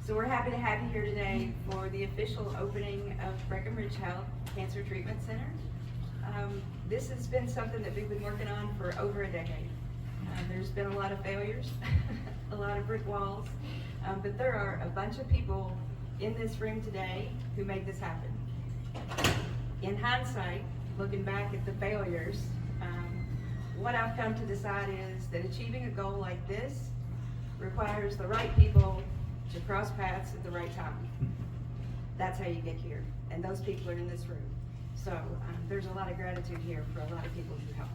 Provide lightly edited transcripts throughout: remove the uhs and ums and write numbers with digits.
So we're happy to have you here today for the official opening of Breckinridge Health Cancer Treatment Center. This has been something that we've been working on for over a decade. There's been a lot of failures, a lot of brick walls, but there are a bunch of people in this room today who made this happen. In hindsight, looking back at the failures, what I've come to decide is that achieving a goal like this requires the right people to cross paths at the right time. That's how you get here, and those people are in this room. So there's a lot of gratitude here for a lot of people who helped.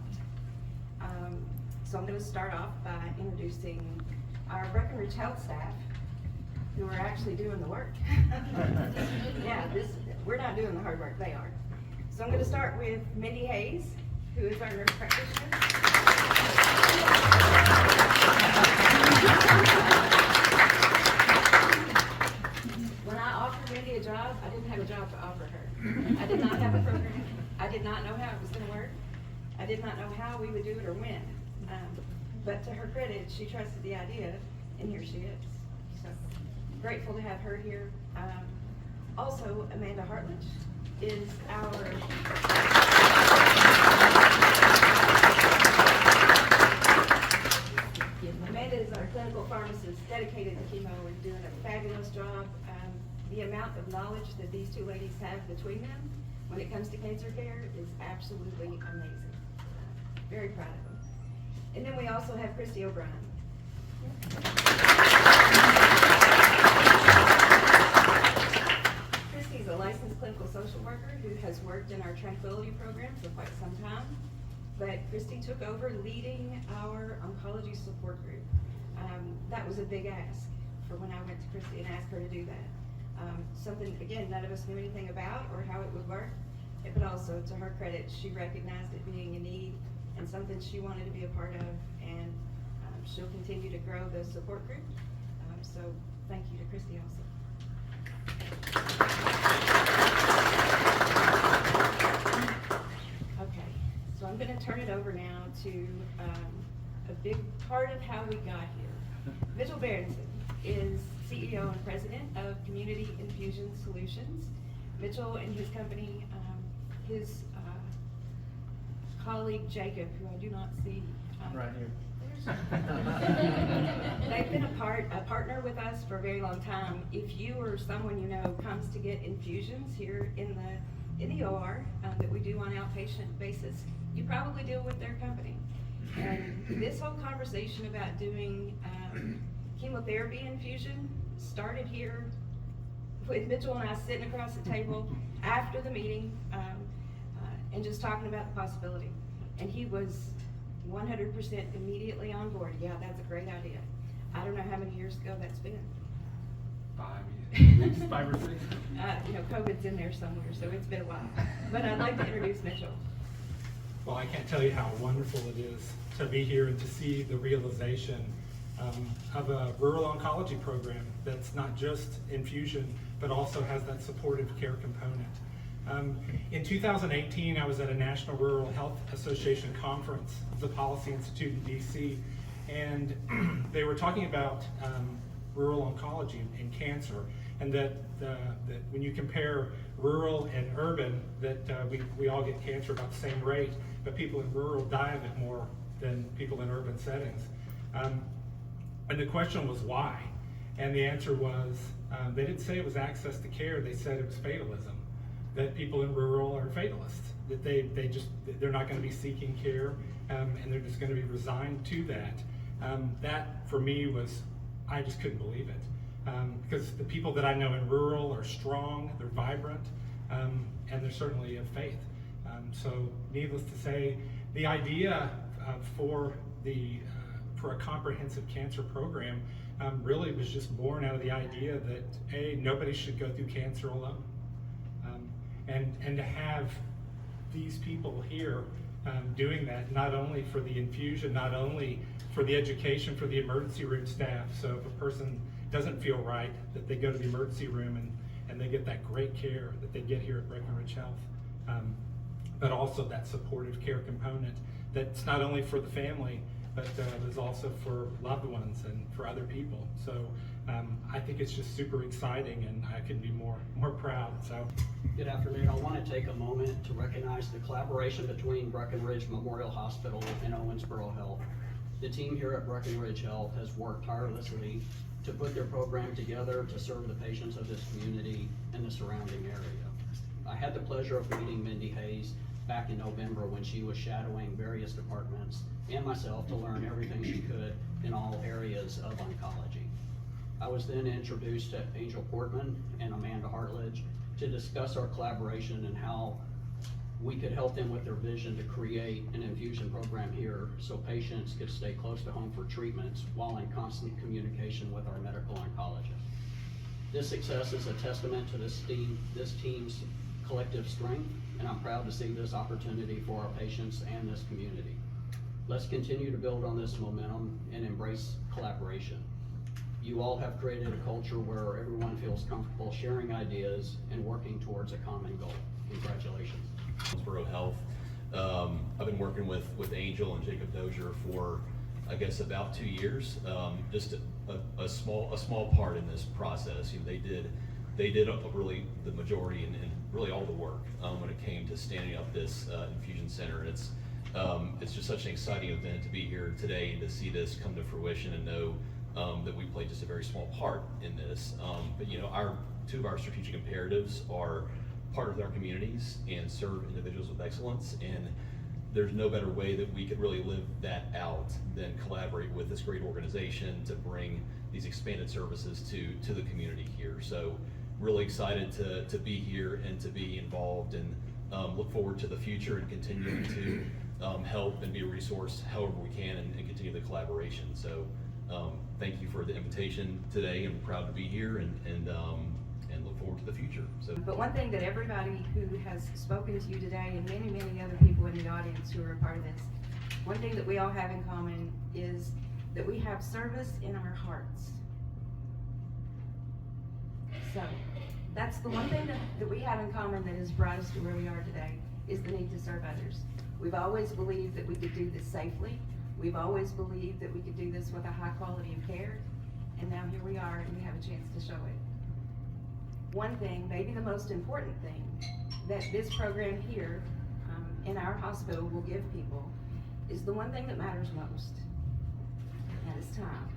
So I'm going to start off by introducing our Breckinridge Health staff, who are actually doing the work. Yeah, we're not doing the hard work, they are. So I'm going to start with Mindy Hayes, who is our nurse practitioner. When I offered Mindy a job, I didn't have a job to offer her. I did not have a program. I did not know how it was going to work. I did not know how we would do it or when. But to her credit, she trusted the idea, and here she is. So grateful to have her here. Also, Amanda Hartledge is Amanda is our clinical pharmacist dedicated to chemo and doing a fabulous job. The amount of knowledge that these two ladies have between them when it comes to cancer care is absolutely amazing. Very proud of them. And then we also have Christy O'Brien. Christy's a licensed clinical social worker who has worked in our Tranquility program for quite some time. But Christy took over leading our oncology support group. That was a big ask for when I went to Christy and asked her to do that. Something, again, none of us knew anything about or how it would work, but also to her credit, she recognized it being a need and something she wanted to be a part of, and she'll continue to grow the support group. So thank you to Christy also. Okay, so I'm going to turn it over now to a big part of how we got here. Mitchell Berenson is CEO and President of Community Infusion Solutions. Mitchell and his company, his colleague Jacob, who I do not see. Right here. They've been a partner with us for a very long time. If you or someone you know comes to get infusions here in the OR that we do on an outpatient basis, you probably deal with their company. And this whole conversation about doing chemotherapy infusion started here with Mitchell and I sitting across the table after the meeting and just talking about the possibility. And he was 100% immediately on board. Yeah, that's a great idea. I don't know how many years ago that's been. 5 years, at least 5 or 6. COVID's in there somewhere, so it's been a while. But I'd like to introduce Mitchell. Well, I can't tell you how wonderful it is to be here and to see the realization of a rural oncology program that's not just infusion, but also has that supportive care component. In 2018, I was at a National Rural Health Association conference of the Policy Institute in DC, and they were talking about rural oncology and cancer, and that when you compare rural and urban, that we all get cancer about the same rate, but people in rural die of it more than people in urban settings. And the question was why? And the answer was, they didn't say it was access to care, they said it was fatalism. That people in rural are fatalists, that they're not going to be seeking care, and they're just going to be resigned to that. That for me was, I just couldn't believe it. Because the people that I know in rural are strong, they're vibrant, and they're certainly of faith. So needless to say, the idea for a comprehensive cancer program really was just born out of the idea that nobody should go through cancer alone. And to have these people here doing that, not only for the infusion, not only for the education for the emergency room staff, so if a person doesn't feel right, that they go to the emergency room and they get that great care that they get here at Breckinridge Health, but also that supportive care component that's not only for the family, but is also for loved ones and for other people. So I think it's just super exciting, and I couldn't be more proud. So. Good afternoon. I want to take a moment to recognize the collaboration between Breckinridge Memorial Hospital and Owensboro Health. The team here at Breckinridge Health has worked tirelessly to put their program together to serve the patients of this community and the surrounding area. I had the pleasure of meeting Mindy Hayes back in November when she was shadowing various departments and myself to learn everything she could in all areas of oncology. I was then introduced to Angel Portman and Amanda Hartledge to discuss our collaboration and how we could help them with their vision to create an infusion program here so patients could stay close to home for treatments while in constant communication with our medical oncologist. This success is a testament to this team's collective strength, and I'm proud to see this opportunity for our patients and this community. Let's continue to build on this momentum and embrace collaboration. You all have created a culture where everyone feels comfortable sharing ideas and working towards a common goal. Congratulations. Owensboro Health. I've been working with Angel and Jacob Dozier for, I guess, about 2 years. Just a small part in this process. You know, they did really the majority and really all the work when it came to standing up this infusion center. And it's just such an exciting event to be here today and to see this come to fruition and know that we played just a very small part in this. But you know, two of our strategic imperatives are partner with our communities and serve individuals with excellence. And there's no better way that we could really live that out than collaborate with this great organization to bring these expanded services to the community here. So really excited to be here and to be involved, and look forward to the future and continuing to help and be a resource however we can and continue the collaboration. So thank you for the invitation today. I'm proud to be here and look forward to the future. So. But one thing that everybody who has spoken to you today, and many other people in the audience who are a part of this, one thing that we all have in common is that we have service in our hearts. So that's the one thing that we have in common that has brought us to where we are today, is the need to serve others. We've always believed that we could do this safely. We've always believed that we could do this with a high quality of care. And now here we are, and we have a chance to show it. One thing, maybe the most important thing, that this program here in our hospital will give people is the one thing that matters most, and it's time.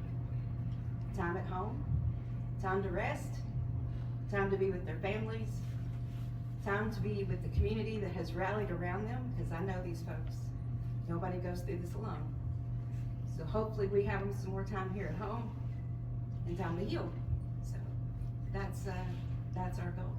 Time at home, time to rest, time to be with their families, time to be with the community that has rallied around them, because I know these folks. Nobody goes through this alone. So hopefully we have them some more time here at home and time to heal. So that's our goal.